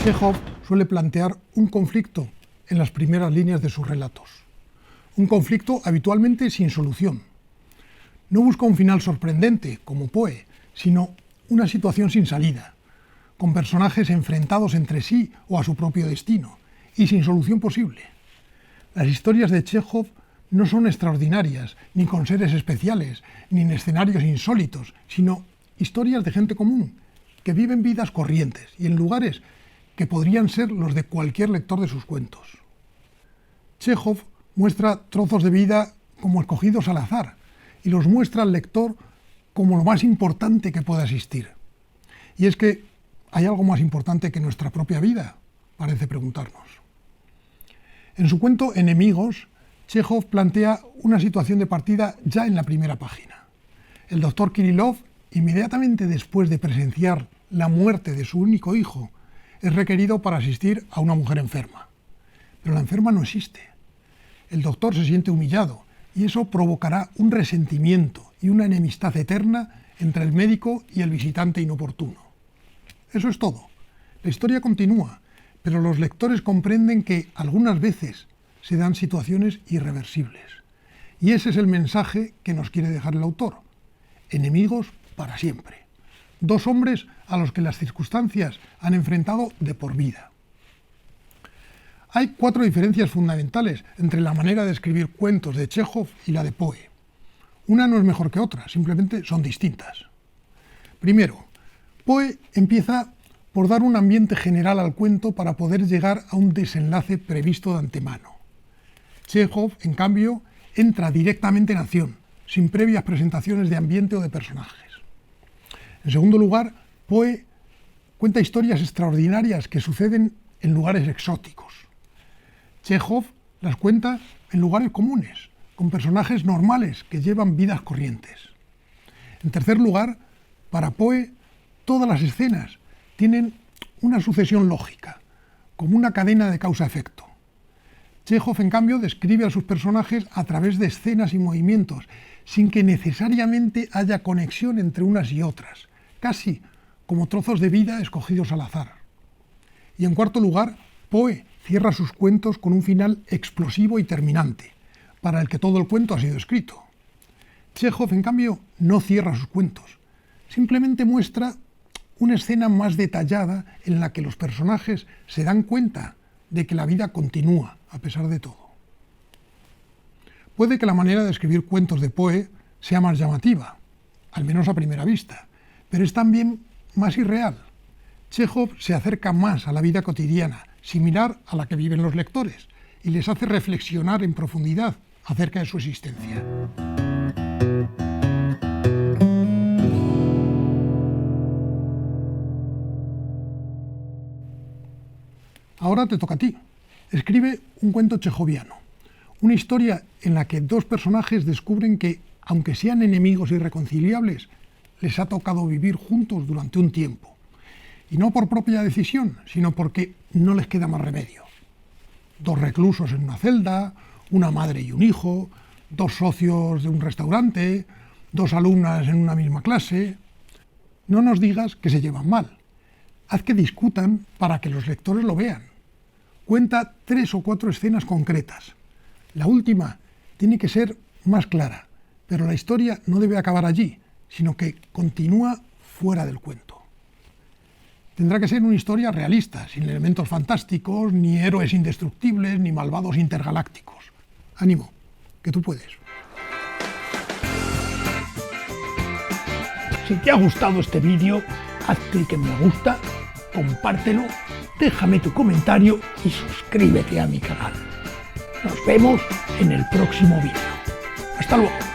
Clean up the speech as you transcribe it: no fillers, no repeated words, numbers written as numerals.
Chejov suele plantear un conflicto en las primeras líneas de sus relatos. Un conflicto habitualmente sin solución. No busca un final sorprendente, como Poe, sino una situación sin salida, con personajes enfrentados entre sí o a su propio destino, y sin solución posible. Las historias de Chejov no son extraordinarias, ni con seres especiales, ni en escenarios insólitos, sino historias de gente común, que viven vidas corrientes y en lugares que podrían ser los de cualquier lector de sus cuentos. Chejov muestra trozos de vida como escogidos al azar y los muestra al lector como lo más importante que pueda existir. Y es que ¿hay algo más importante que nuestra propia vida?, parece preguntarnos. En su cuento Enemigos, Chejov plantea una situación de partida ya en la primera página. El doctor Kirillov, inmediatamente después de presenciar la muerte de su único hijo, es requerido para asistir a una mujer enferma. Pero la enferma no existe. El doctor se siente humillado y eso provocará un resentimiento y una enemistad eterna entre el médico y el visitante inoportuno. Eso es todo. La historia continúa, pero los lectores comprenden que algunas veces se dan situaciones irreversibles. Y ese es el mensaje que nos quiere dejar el autor. Enemigos para siempre. Dos hombres a los que las circunstancias han enfrentado de por vida. Hay 4 diferencias fundamentales entre la manera de escribir cuentos de Chejov y la de Poe. Una no es mejor que otra, simplemente son distintas. Primero, Poe empieza por dar un ambiente general al cuento para poder llegar a un desenlace previsto de antemano. Chejov, en cambio, entra directamente en acción, sin previas presentaciones de ambiente o de personajes. En segundo lugar, Poe cuenta historias extraordinarias que suceden en lugares exóticos. Chejov las cuenta en lugares comunes, con personajes normales que llevan vidas corrientes. En tercer lugar, para Poe, todas las escenas tienen una sucesión lógica, como una cadena de causa-efecto. Chejov, en cambio, describe a sus personajes a través de escenas y movimientos, sin que necesariamente haya conexión entre unas y otras, casi como trozos de vida escogidos al azar. Y en cuarto lugar, Poe cierra sus cuentos con un final explosivo y terminante, para el que todo el cuento ha sido escrito. Chejov, en cambio, no cierra sus cuentos, simplemente muestra una escena más detallada en la que los personajes se dan cuenta de que la vida continúa a pesar de todo. Puede que la manera de escribir cuentos de Poe sea más llamativa, al menos a primera vista, pero es también más irreal. Chejov se acerca más a la vida cotidiana, similar a la que viven los lectores, y les hace reflexionar en profundidad acerca de su existencia. Ahora te toca a ti. Escribe un cuento chejoviano, una historia en la que dos personajes descubren que, aunque sean enemigos irreconciliables, les ha tocado vivir juntos durante un tiempo. Y no por propia decisión, sino porque no les queda más remedio. Dos reclusos en una celda, una madre y un hijo, dos socios de un restaurante, dos alumnas en una misma clase. No nos digas que se llevan mal. Haz que discutan para que los lectores lo vean. Cuenta 3 o 4 escenas concretas. La última tiene que ser más clara, pero la historia no debe acabar allí, sino que continúa fuera del cuento. Tendrá que ser una historia realista, sin elementos fantásticos, ni héroes indestructibles, ni malvados intergalácticos. Ánimo, que tú puedes. Si te ha gustado este vídeo, haz clic en me gusta, compártelo, déjame tu comentario y suscríbete a mi canal. Nos vemos en el próximo vídeo. Hasta luego.